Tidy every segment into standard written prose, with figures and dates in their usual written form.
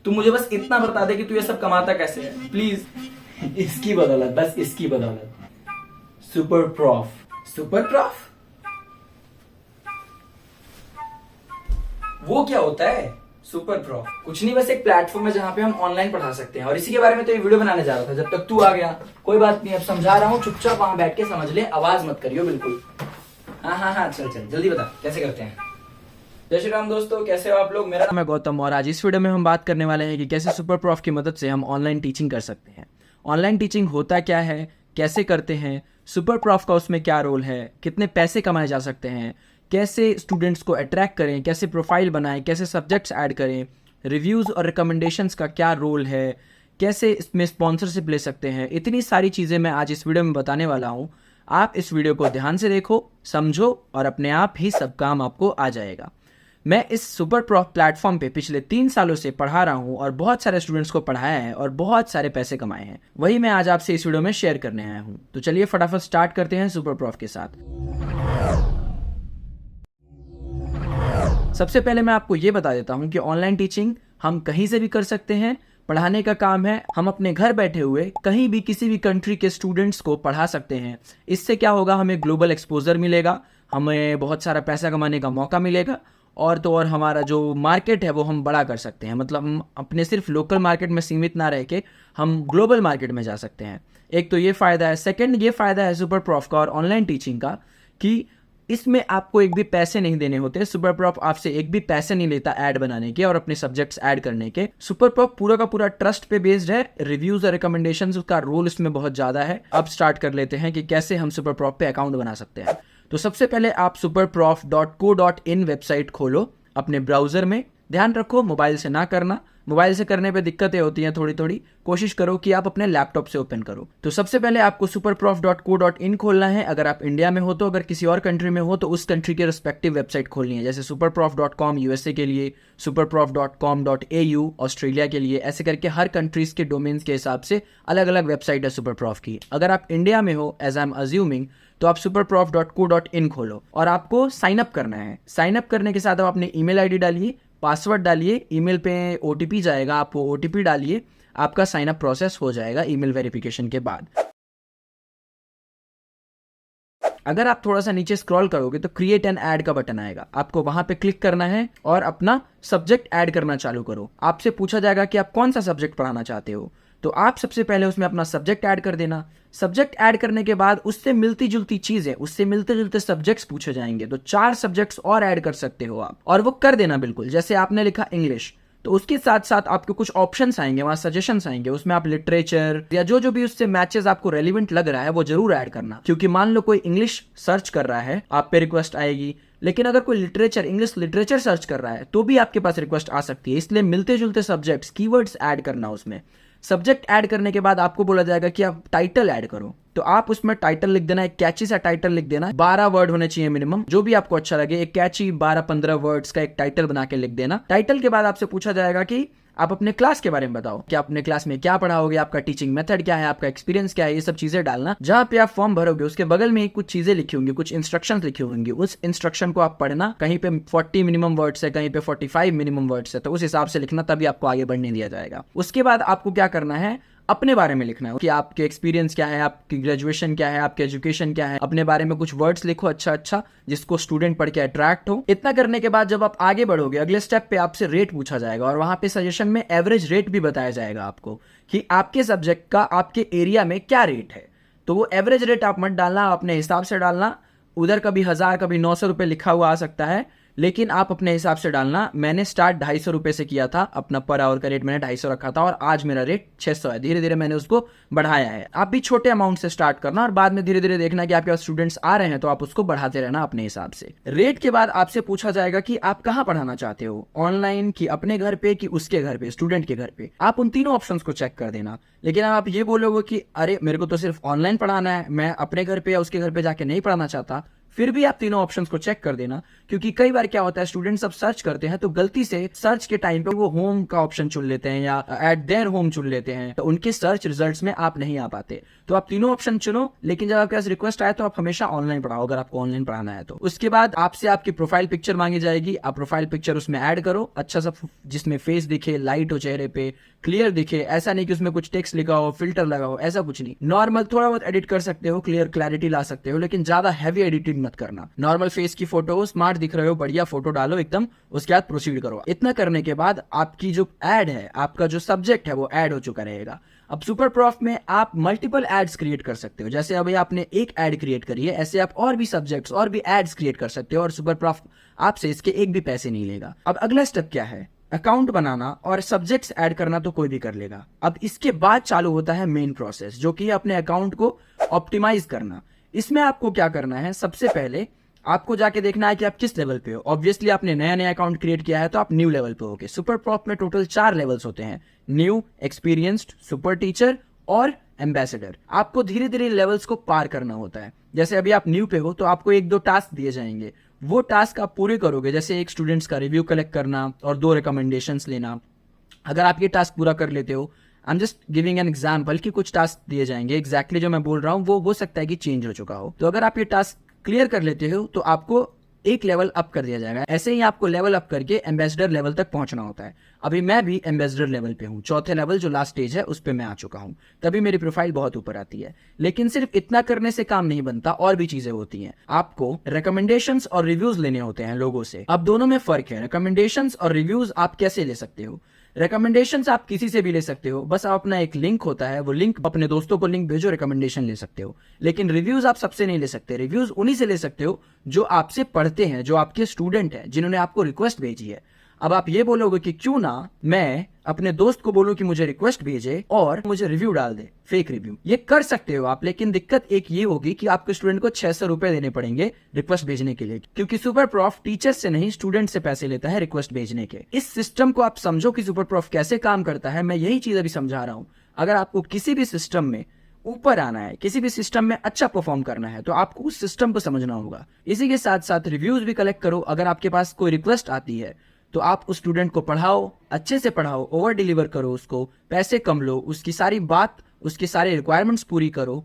तू मुझे बस इतना बता दे कि तू ये सब कमाता कैसे है, प्लीज। इसकी बदौलत, बस इसकी बदौलत। Super prof. सुपर प्रॉफ वो क्या होता है? सुपर प्रॉफ कुछ नहीं, बस एक प्लेटफॉर्म है जहां पे हम ऑनलाइन पढ़ा सकते हैं, और इसी के बारे में तो ये वीडियो बनाने जा रहा था, जब तक तू आ गया। कोई बात नहीं, अब समझा रहा हूँ, चुपचाप वहां बैठ के समझ ले, आवाज मत करियो बिल्कुल। हाँ हाँ हाँ, चल चल जल्दी बता कैसे करते हैं। जय श्री राम दोस्तों, कैसे हो आप लोग? मेरा नाम है गौतम और आज इस वीडियो में हम बात करने वाले हैं कि कैसे सुपर प्रॉफ की मदद से हम ऑनलाइन टीचिंग कर सकते हैं। ऑनलाइन टीचिंग होता क्या है, कैसे करते हैं, सुपर प्रॉफ का उसमें क्या रोल है, कितने पैसे कमाए जा सकते हैं, कैसे स्टूडेंट्स को अट्रैक्ट करें, कैसे प्रोफाइल बनाएं, कैसे सब्जेक्ट्स ऐड करें, रिव्यूज़ और रिकमेंडेशंस का क्या रोल है, कैसे इसमें स्पॉन्सरशिप ले सकते हैं, इतनी सारी चीज़ें मैं आज इस वीडियो में बताने वाला हूँ। आप इस वीडियो को ध्यान से देखो, समझो और अपने आप ही सब काम आपको आ जाएगा। मैं इस सुपर प्रॉफ प्लेटफॉर्म पे पिछले 3 सालों से पढ़ा रहा हूँ और बहुत सारे स्टूडेंट्स को पढ़ाया है और बहुत सारे पैसे कमाए हैं। वही मैं आज आपसे इस वीडियो में शेयर करने आया हूँ। तो चलिए फटाफट स्टार्ट करते हैं सुपर प्रॉफ के साथ। सबसे पहले मैं आपको ये बता देता हूँ कि ऑनलाइन टीचिंग हम कहीं से भी कर सकते हैं। पढ़ाने का काम है, हम अपने घर बैठे हुए कहीं भी किसी भी कंट्री के स्टूडेंट्स को पढ़ा सकते हैं। इससे क्या होगा, हमें ग्लोबल एक्सपोजर मिलेगा, हमें बहुत सारा पैसा कमाने का मौका मिलेगा, और तो और हमारा जो मार्केट है वो हम बड़ा कर सकते हैं। मतलब हम अपने सिर्फ लोकल मार्केट में सीमित ना रह के हम ग्लोबल मार्केट में जा सकते हैं। एक तो ये फ़ायदा है। सेकंड ये फ़ायदा है सुपर प्रॉफ का और ऑनलाइन टीचिंग का कि इसमें आपको एक भी पैसे नहीं देने होते। सुपर प्रॉफ आपसे एक भी पैसे नहीं लेता ऐड बनाने के और अपने सब्जेक्ट्स ऐड करने के। सुपर प्रॉफ पूरा का पूरा ट्रस्ट पे बेस्ड है। रिव्यूज और रिकमेंडेशंस का रोल इसमें बहुत ज़्यादा है। अब स्टार्ट कर लेते हैं कि कैसे हम सुपर प्रॉफ पे अकाउंट बना सकते हैं। तो सबसे पहले आप superprof.co.in वेबसाइट खोलो अपने ब्राउजर में। ध्यान रखो मोबाइल से ना करना, मोबाइल से करने पे दिक्कतें होती हैं थोड़ी थोड़ी। कोशिश करो कि आप अपने लैपटॉप से ओपन करो। तो सबसे पहले आपको superprof.co.in खोलना है अगर आप इंडिया में हो तो। अगर किसी और कंट्री में हो तो उस कंट्री के रिस्पेक्टिव वेबसाइट खोलनी है, जैसे superprof.com यूएसए के लिए, superprof.com.au ऑस्ट्रेलिया के लिए। ऐसे करके हर कंट्रीज के डोमेन्स के हिसाब से अलग अलग वेबसाइट है सुपर प्रॉफ की। अगर आप इंडिया में हो, एज आई एम अज्यूमिंग, तो आप superprof.co.in खोलो और आपको साइन अप करना है। साइन अप करने के साथ आप अपने ईमेल आईडी डालिए, पासवर्ड डालिए, ईमेल पे ओटीपी जाएगा, आप वो ओटीपी डालिए, आपका साइन अप प्रोसेस हो जाएगा ईमेल वेरिफिकेशन के बाद। अगर आप थोड़ा सा नीचे स्क्रॉल करोगे तो क्रिएट एन ऐड का बटन आएगा, आपको वहां पे क्लिक करना है और अपना सब्जेक्ट ऐड करना चालू करो। आपसे पूछा जाएगा कि आप कौन सा सब्जेक्ट पढ़ाना चाहते हो, तो आप सबसे पहले उसमें अपना सब्जेक्ट ऐड कर देना। सब्जेक्ट ऐड करने के बाद उससे मिलती जुलती चीजें, उससे मिलते जुलते सब्जेक्ट्स पूछे जाएंगे, तो 4 सब्जेक्ट्स और ऐड कर सकते हो आप, और वो कर देना बिल्कुल। जैसे आपने लिखा इंग्लिश, तो उसके साथ साथ आपको कुछ ऑप्शंस आएंगे, वहां सजेशंस आएंगे, उसमें आप लिटरेचर या जो जो भी उससे मैचेस आपको रेलिवेंट लग रहा है वो जरूर ऐड करना। क्योंकि मान लो कोई इंग्लिश सर्च कर रहा है, आप पे रिक्वेस्ट आएगी, लेकिन अगर कोई लिटरेचर, इंग्लिश लिटरेचर सर्च कर रहा है तो भी आपके पास रिक्वेस्ट आ सकती है। इसलिए मिलते जुलते सब्जेक्ट्स, कीवर्ड्स ऐड करना उसमें। सब्जेक्ट ऐड करने के बाद आपको बोला जाएगा कि आप टाइटल ऐड करो, तो आप उसमें टाइटल लिख देना, एक कैची सा टाइटल लिख देना। 12 वर्ड होने चाहिए मिनिमम, जो भी आपको अच्छा लगे। एक कैची 12-15 वर्ड्स का एक टाइटल बना के लिख देना। टाइटल के बाद आपसे पूछा जाएगा कि आप अपने क्लास के बारे में बताओ कि आप अपने क्लास में क्या पढ़ाओगे, आपका टीचिंग मेथड क्या है, आपका एक्सपीरियंस क्या है, ये सब चीजें डालना। जहां पे आप फॉर्म भरोगे उसके बगल में कुछ चीजें लिखी होंगी, कुछ इंस्ट्रक्शंस लिखी होंगी, उस इंस्ट्रक्शन को आप पढ़ना। कहीं पे 40 मिनिमम वर्ड्स है, कहीं पे 45 मिनिमम वर्ड्स है, तो उस हिसाब से लिखना, तभी आपको आगे बढ़ने दिया जाएगा। उसके बाद आपको क्या करना है, अपने बारे में लिखना है कि आपके एक्सपीरियंस क्या है, आपकी ग्रेजुएशन क्या है, आपकी एजुकेशन क्या है। अपने बारे में कुछ वर्ड्स लिखो अच्छा अच्छा, जिसको स्टूडेंट पढ़ के अट्रैक्ट हो। इतना करने के बाद जब आप आगे बढ़ोगे, अगले स्टेप पे आपसे रेट पूछा जाएगा और वहां पे सजेशन में एवरेज रेट भी बताया जाएगा आपको कि आपके सब्जेक्ट का आपके एरिया में क्या रेट है। तो वो एवरेज रेट आप मत डालना, अपने हिसाब से डालना। उधर कभी 1000 कभी 900 रुपये लिखा हुआ आ सकता है, लेकिन आप अपने हिसाब से डालना। मैंने स्टार्ट 250 रुपये से किया था, अपना पर आवर का रेट मैंने 250 रखा था और आज मेरा रेट 600 है। धीरे धीरे मैंने उसको बढ़ाया है। आप भी छोटे अमाउंट से स्टार्ट करना और बाद में धीरे धीरे देखना कि आपके पास स्टूडेंट्स आ रहे हैं तो आप उसको बढ़ाते रहना अपने हिसाब से। रेट के बाद आपसे पूछा जाएगा कि आप कहाँ पढ़ाना चाहते हो, ऑनलाइन कि अपने घर पे कि उसके घर पे, स्टूडेंट के घर पे। आप उन तीनों ऑप्शन को चेक कर देना। लेकिन आप ये बोलोगे कि अरे मेरे को तो सिर्फ ऑनलाइन पढ़ाना है, मैं अपने घर पे या उसके घर पे जाके नहीं पढ़ाना चाहता, फिर भी आप तीनों ऑप्शंस को चेक कर देना, क्योंकि कई बार क्या होता है स्टूडेंट्स अब सर्च करते हैं तो गलती से सर्च के टाइम पे वो होम का ऑप्शन चुन लेते हैं या एट देयर होम चुन लेते हैं, तो उनके सर्च रिजल्ट्स में आप नहीं आ पाते। तो आप तीनों ऑप्शन चुनो, लेकिन जब आपके पास रिक्वेस्ट आए तो आप हमेशा ऑनलाइन पढ़ाओ, अगर आपको ऑनलाइन पढ़ाना है तो। उसके बाद आपसे आपकी प्रोफाइल पिक्चर मांगी जाएगी, आप प्रोफाइल पिक्चर उसमें ऐड करो, अच्छा सा जिसमें फेस दिखे, लाइट हो चेहरे पे, क्लियर दिखे, ऐसा नहीं कि उसमें कुछ टेक्स्ट लिखा हो, फिल्टर लगा हो, ऐसा कुछ नहीं। नॉर्मल थोड़ा बहुत एडिट कर सकते हो, क्लियर क्लैरिटी ला सकते हो, लेकिन ज्यादा हैवी एडिटिंग मत करना। नॉर्मल फेस की फोटो हो, स्मार्ट दिख रहे हो, बढ़िया फोटो डालो एकदम, उसके बाद प्रोसीड करो। इतना करने के बाद आपकी जो एड है, आपका जो सब्जेक्ट है वो ऐड हो चुका रहेगा। अब सुपर प्रॉफ में आप मल्टीपल एड्स क्रिएट कर सकते हो, जैसे अभी आपने एक एड क्रिएट करी है, ऐसे आप और भी सब्जेक्ट्स और भी एड्स क्रिएट कर सकते हो और सुपर प्रॉफ आपसे इसके एक भी पैसे नहीं लेगा। अब अगला स्टेप क्या है, अकाउंट बनाना और सब्जेक्ट्स ऐड करना तो कोई भी कर लेगा। अब इसके बाद चालू होता है मेन प्रोसेस, जो कि अपने अकाउंट को ऑप्टिमाइज करना। इसमें आपको क्या करना है, सबसे पहले आपको जाके देखना है कि आप किस लेवल पे हो। ऑब्वियसली आपने नया नया अकाउंट क्रिएट किया है तो आप न्यू लेवल पे होगे। सुपर प्रॉफ में टोटल 4 लेवल्स होते हैं, न्यू, एक्सपीरियंस्ड, सुपर टीचर और एम्बेसडर। आपको धीरे धीरे लेवल्स को पार करना होता है। जैसे अभी आप न्यू पे हो तो आपको 1-2 टास्क दिए जाएंगे, वो टास्क आप पूरे करोगे, जैसे एक स्टूडेंट्स का रिव्यू कलेक्ट करना और 2 रिकमेंडेशंस लेना। अगर आप ये टास्क पूरा कर लेते हो, I am just giving an example कि कुछ टास्क दिए जाएंगे, एग्जैक्टली जो मैं बोल रहा हूँ वो हो सकता है कि चेंज हो चुका हो। तो अगर आप ये टास्क क्लियर कर लेते हो तो आपको एक लेवल अप कर दिया जाएगा। ऐसे ही आपको लेवल अप करके एम्बेसडर लेवल तक पहुंचना होता है। अभी मैं भी एम्बेसडर लेवल पे हूँ, 4थे लेवल जो लास्ट स्टेज है उस पे मैं आ चुका हूँ, तभी मेरी प्रोफाइल बहुत ऊपर आती है। लेकिन सिर्फ इतना करने से काम नहीं बनता, और भी चीजें होती हैं। आपको रिकमेंडेशंस और रिव्यूज लेने होते हैं लोगों से। अब दोनों में फर्क है। रिकमेंडेशंस और रिव्यूज आप कैसे ले सकते हो, रिकमेंडेशंस आप किसी से भी ले सकते हो, बस आप अपना एक लिंक होता है, वो लिंक अपने दोस्तों को लिंक भेजो, रिकमेंडेशन ले सकते हो। लेकिन रिव्यूज आप सबसे नहीं ले सकते। रिव्यूज उन्हीं से ले सकते हो जो आपसे पढ़ते हैं, जो आपके स्टूडेंट हैं, जिन्होंने आपको रिक्वेस्ट भेजी है। अब आप ये बोलोगे कि क्यों ना मैं अपने दोस्त को बोलूं कि मुझे रिक्वेस्ट भेजे और मुझे रिव्यू डाल दे, फेक रिव्यू। ये कर सकते हो आप, लेकिन दिक्कत एक ये होगी कि आपके स्टूडेंट को 600 रुपए देने पड़ेंगे रिक्वेस्ट भेजने के लिए, क्योंकि सुपर प्रॉफ टीचर से नहीं स्टूडेंट से पैसे लेता है रिक्वेस्ट भेजने के। इस सिस्टम को आप समझो कि सुपर प्रॉफ कैसे काम करता है। मैं यही चीज अभी समझा रहा हूं। अगर आपको किसी भी सिस्टम में ऊपर आना है, किसी भी सिस्टम में अच्छा परफॉर्म करना है, तो आपको उस सिस्टम को समझना होगा। इसी के साथ साथ रिव्यूज भी कलेक्ट करो। अगर आपके पास कोई रिक्वेस्ट आती है तो आप उस स्टूडेंट को पढ़ाओ, अच्छे से पढ़ाओ, ओवर डिलीवर करो उसको, पैसे कम लो, उसकी सारी बात, उसके सारे रिक्वायरमेंट्स पूरी करो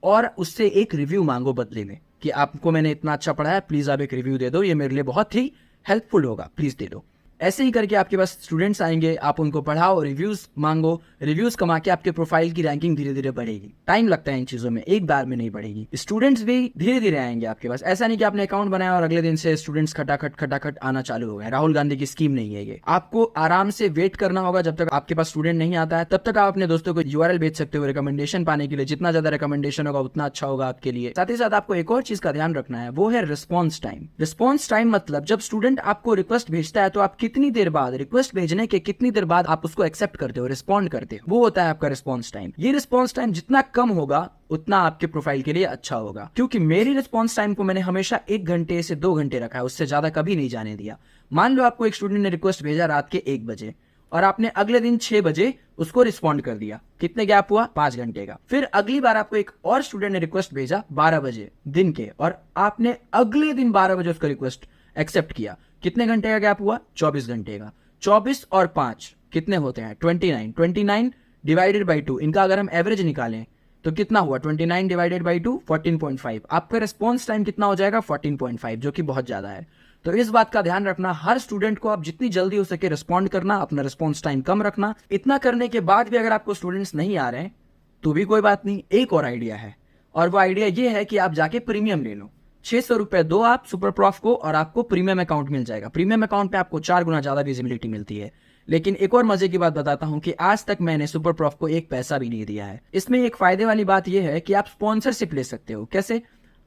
और उससे एक रिव्यू मांगो बदले में कि आपको मैंने इतना अच्छा पढ़ाया, प्लीज आप एक रिव्यू दे दो, ये मेरे लिए बहुत ही हेल्पफुल होगा, प्लीज दे दो। ऐसे ही करके आपके पास स्टूडेंट्स आएंगे, आप उनको पढ़ाओ, रिव्यूज मांगो, रिव्यूज कमा के आपके प्रोफाइल की रैंकिंग धीरे धीरे बढ़ेगी। टाइम लगता है इन चीजों में, एक बार में नहीं बढ़ेगी। स्टूडेंट्स भी धीरे धीरे आएंगे आपके पास। ऐसा नहीं कि आपने अकाउंट बनाया और अगले दिन से स्टूडेंट्स खटाखट आना चालू हो गए। राहुल गांधी की स्कीम नहीं है ये। आपको आराम से वेट करना होगा जब तक आपके पास स्टूडेंट नहीं आता है, तब तक आप अपने दोस्तों को यूआरएल भेज सकते हो रिकमेंडेशन पाने के लिए। जितना ज्यादा रिकमेंडेशन होगा उतना अच्छा होगा आपके लिए। साथ ही साथ आपको एक और चीज का ध्यान रखना है, वो है रिस्पॉन्स टाइम। रिस्पॉन्स टाइम मतलब जब स्टूडेंट आपको रिक्वेस्ट भेजता है तो आप कितनी देर बाद, रिक्वेस्ट भेजने के कितनी देर बाद आप उसको एक्सेप्ट करते हो, रिस्पॉन्ड करते हो, वो होता है आपका रिस्पॉन्स टाइम। ये रिस्पॉन्स टाइम जितना कम होगा उतना आपके प्रोफाइल के लिए अच्छा होगा, क्योंकि मेरी रिस्पॉन्स टाइम को मैंने हमेशा 1 घंटे से 2 घंटे रखा है, उससे ज्यादा कभी नहीं जाने दिया। मान लो आपको एक स्टूडेंट ने रिक्वेस्ट भेजा रात के 1 बजे और आपने अगले दिन 6 बजे उसको रिस्पॉन्ड कर दिया, कितने गैप हुआ, 5 घंटे का। फिर अगली बार आपको एक और स्टूडेंट ने रिक्वेस्ट भेजा 12 बजे दिन के और आपने अगले दिन 12 बजे उसका रिक्वेस्ट एक्सेप्ट किया, कितने घंटे का गैप हुआ, 24 घंटे का। 24 और 5 कितने होते हैं, 29। 29 डिवाइडेड बाई 2, इनका अगर हम एवरेज निकालें तो कितना हुआ, 29 डिवाइडेड बाई 2 14.5। आपका रिस्पॉन्स टाइम कितना हो जाएगा, 14.5, जो कि बहुत ज्यादा है। तो इस बात का ध्यान रखना, हर स्टूडेंट को आप जितनी जल्दी हो सके रिस्पॉन्ड करना, अपना रिस्पॉन्स टाइम कम रखना। इतना करने के बाद भी अगर आपको स्टूडेंट्स नहीं आ रहे हैं तो भी कोई बात नहीं, एक और आइडिया है, और वो आइडिया ये है कि आप जाके प्रीमियम ले लो। 600 रुपए दो आप सुपर प्रॉफ को और आपको प्रीमियम अकाउंट मिल जाएगा। प्रीमियम अकाउंट पे आपको 4 गुना ज्यादा विजिबिलिटी मिलती है। लेकिन एक और मजे की बात बताता हूं कि आज तक मैंने सुपर प्रॉफ को 1 पैसा भी नहीं दिया है। इसमें एक फायदे वाली बात यह है कि आप स्पॉन्सरशिप ले सकते हो। कैसे,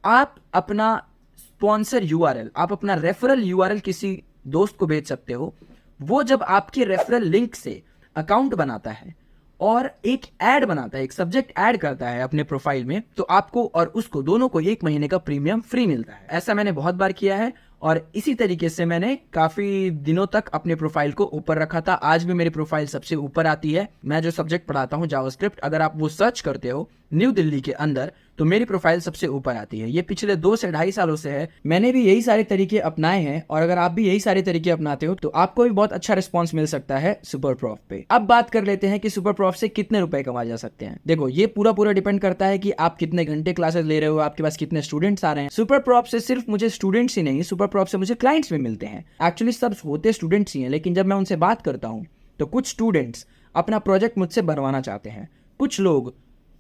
आप अपना स्पॉन्सर यूआरएल, आप अपना रेफरल यूआरएल किसी दोस्त को भेज सकते हो। वो जब आपके रेफरल लिंक से अकाउंट बनाता है और एक ऐड बनाता है, एक सब्जेक्ट ऐड करता है अपने प्रोफाइल में, तो आपको और उसको दोनों को 1 महीने का प्रीमियम फ्री मिलता है। ऐसा मैंने बहुत बार किया है और इसी तरीके से मैंने काफी दिनों तक अपने प्रोफाइल को ऊपर रखा था। आज भी मेरी प्रोफाइल सबसे ऊपर आती है। मैं जो सब्जेक्ट पढ़ाता हूँ जावास्क्रिप्ट, अगर आप वो सर्च करते हो न्यू दिल्ली के अंदर तो मेरी प्रोफाइल सबसे ऊपर आती है। ये पिछले 2 से 2.5 सालों से है। मैंने भी यही सारे तरीके अपनाए हैं और अगर आप भी यही सारे तरीके अपनाते हो तो आपको भी बहुत अच्छा रिस्पॉन्स मिल सकता है सुपर प्रॉफ पे। अब बात कर लेते हैं कि सुपर प्रॉफ से कितने रुपए कमाए जा सकते हैं। देखो, ये पूरा डिपेंड करता है कि आप कितने घंटे क्लासेस ले रहे हो, आपके पास कितने स्टूडेंट्स आ रहे हैं। सुपर प्रॉफ से सिर्फ मुझे स्टूडेंट्स ही नहीं, सुपर प्रॉफ से मुझे क्लाइंट्स भी मिलते हैं। एक्चुअली सब होते स्टूडेंट्स ही हैं, लेकिन जब मैं उनसे बात करता हूँ तो कुछ स्टूडेंट्स अपना प्रोजेक्ट मुझसे बनवाना चाहते हैं, कुछ लोग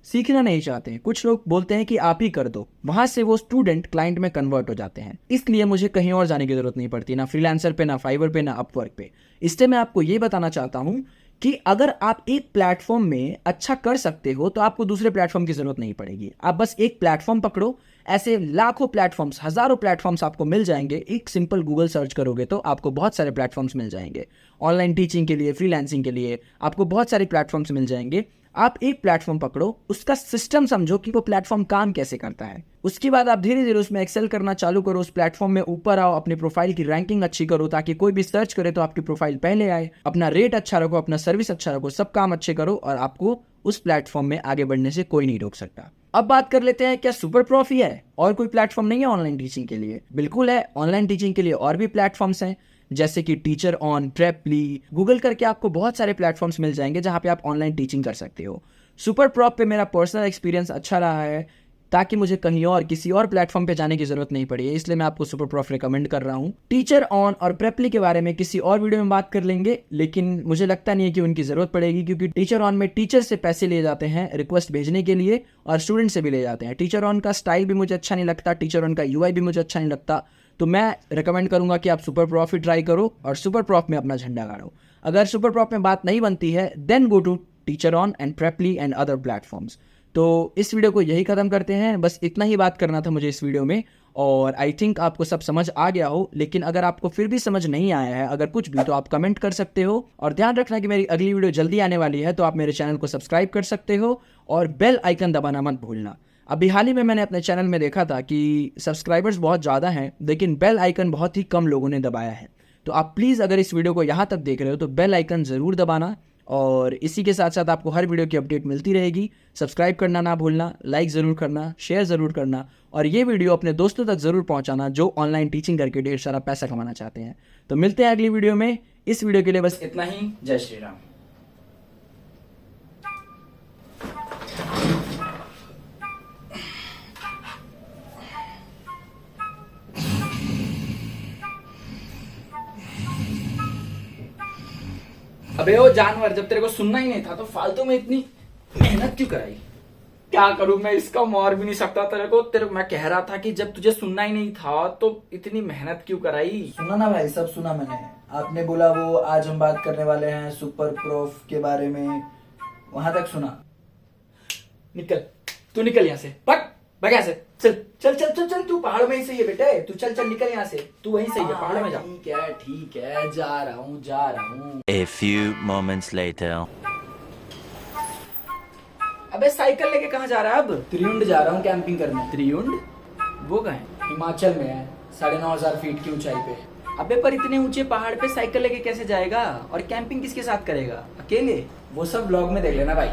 सीखना नहीं चाहते हैं, कुछ लोग बोलते हैं कि आप ही कर दो। वहां से वो स्टूडेंट क्लाइंट में कन्वर्ट हो जाते हैं। इसलिए मुझे कहीं और जाने की जरूरत नहीं पड़ती, ना फ्रीलांसर पे, ना फाइवर पे, ना अपवर्क पे। इससे मैं आपको ये बताना चाहता हूं कि अगर आप एक प्लेटफॉर्म में अच्छा कर सकते हो तो आपको दूसरे प्लेटफॉर्म की जरूरत नहीं पड़ेगी। आप बस एक प्लेटफॉर्म पकड़ो, ऐसे लाखों प्लेटफॉर्म्स, हजारों प्लेटफॉर्म्स आपको मिल जाएंगे। एक सिंपल गूगल सर्च करोगे तो आपको बहुत सारे प्लेटफॉर्म्स मिल जाएंगे। ऑनलाइन टीचिंग के लिए, फ्रीलांसिंग के लिए आपको बहुत सारे प्लेटफॉर्म्स मिल जाएंगे। आप एक प्लेटफॉर्म पकड़ो, उसका सिस्टम समझो कि वो प्लेटफॉर्म काम कैसे करता है। उसके बाद आप धीरे धीरे उसमें एक्सेल करना चालू करो, उस प्लेटफॉर्म में ऊपर आओ, अपनी प्रोफाइल की रैंकिंग अच्छी करो ताकि कोई भी सर्च करे तो आपकी प्रोफाइल पहले आए। अपना रेट अच्छा रखो, अपना सर्विस अच्छा रखो, सब काम अच्छे करो और आपको उस प्लेटफॉर्म में आगे बढ़ने से कोई नहीं रोक सकता। अब बात कर लेते हैं, क्या सुपर प्रॉफ ही है और कोई प्लेटफॉर्म नहीं है ऑनलाइन टीचिंग के लिए? बिल्कुल है। ऑनलाइन टीचिंग के लिए और भी प्लेटफॉर्म्स हैं, जैसे कि टीचर ऑन, प्रेपली। गूगल करके आपको बहुत सारे प्लेटफॉर्म्स मिल जाएंगे जहां पे आप ऑनलाइन टीचिंग कर सकते हो। सुपर प्रॉफ पे मेरा पर्सनल एक्सपीरियंस अच्छा रहा है ताकि मुझे कहीं और किसी और प्लेटफॉर्म पे जाने की जरूरत नहीं पड़ी है, इसलिए मैं आपको सुपर प्रॉफ रिकमेंड कर रहा हूँ। टीचर ऑन और प्रेपली के बारे में किसी और वीडियो में बात कर लेंगे, लेकिन मुझे लगता नहीं है कि उनकी जरूरत पड़ेगी क्योंकि टीचर ऑन में टीचर से पैसे लिए जाते हैं रिक्वेस्ट भेजने के लिए और स्टूडेंट से भी ले जाते हैं। टीचर ऑन का स्टाइल भी मुझे अच्छा नहीं लगता, टीचर ऑन का यूआई भी मुझे अच्छा नहीं लगता। तो मैं रिकमेंड करूंगा कि आप सुपर प्रॉफ ही ट्राई करो और सुपर प्रॉफ में अपना झंडा गाड़ो। अगर सुपर प्रॉफ में बात नहीं बनती है then go to Teacheron and Preply and other platforms. तो इस वीडियो को यही खत्म करते हैं। बस इतना ही बात करना था मुझे इस वीडियो में और आई थिंक आपको सब समझ आ गया हो। लेकिन अगर आपको फिर भी समझ नहीं आया है, अगर कुछ भी, तो आप कमेंट कर सकते हो। और ध्यान रखना कि मेरी अगली वीडियो जल्दी आने वाली है, तो आप मेरे चैनल को सब्सक्राइब कर सकते हो और बेल आइकन दबाना मत भूलना। अभी हाल ही में मैंने अपने चैनल में देखा था कि सब्सक्राइबर्स बहुत ज़्यादा हैं लेकिन बेल आइकन बहुत ही कम लोगों ने दबाया है। तो आप प्लीज़ अगर इस वीडियो को यहाँ तक देख रहे हो तो बेल आइकन ज़रूर दबाना और इसी के साथ साथ आपको हर वीडियो की अपडेट मिलती रहेगी। सब्सक्राइब करना ना भूलना, लाइक ज़रूर करना, शेयर ज़रूर करना और ये वीडियो अपने दोस्तों तक ज़रूर पहुँचाना जो ऑनलाइन टीचिंग करके ढेर सारा पैसा कमाना चाहते हैं। तो मिलते हैं अगली वीडियो में। इस वीडियो के लिए बस इतना ही। जय श्री राम। अबे ओ जानवर, जब तेरे को सुनना ही नहीं था तो फालतू में इतनी मेहनत क्यों कराई? क्या करूं मैं, इसका मार भी नहीं सकता तेरे को। मैं कह रहा था कि जब तुझे सुनना ही नहीं था तो इतनी मेहनत क्यों कराई? सुना ना भाई, सब सुना मैंने। आपने बोला वो आज हम बात करने वाले हैं सुपर प्रॉफ के बारे में, वहां तक सुना। निकल, तू निकल यहाँ से, भाग यहाँ से। चल चल चल चल चल, तू पहाड़ में ही सही है बेटे, तू चल चल निकल यहाँ से, तू वहीं सही है, पहाड़ में जा। ठीक है, जा रहा हूँ। A few moments later. अबे साइकिल लेके कहाँ जा रहा है अब? त्रियुंड जा रहा हूँ कैंपिंग करने। त्रियुंड? वो कहाँ है? हिमाचल में है, 9,500 फीट की ऊंचाई पे। अबे पर इतने ऊंचे पहाड़ पे साइकिल लेके कैसे जाएगा और कैंपिंग किसके साथ करेगा, अकेले? वो सब ब्लॉग में देख लेना भाई।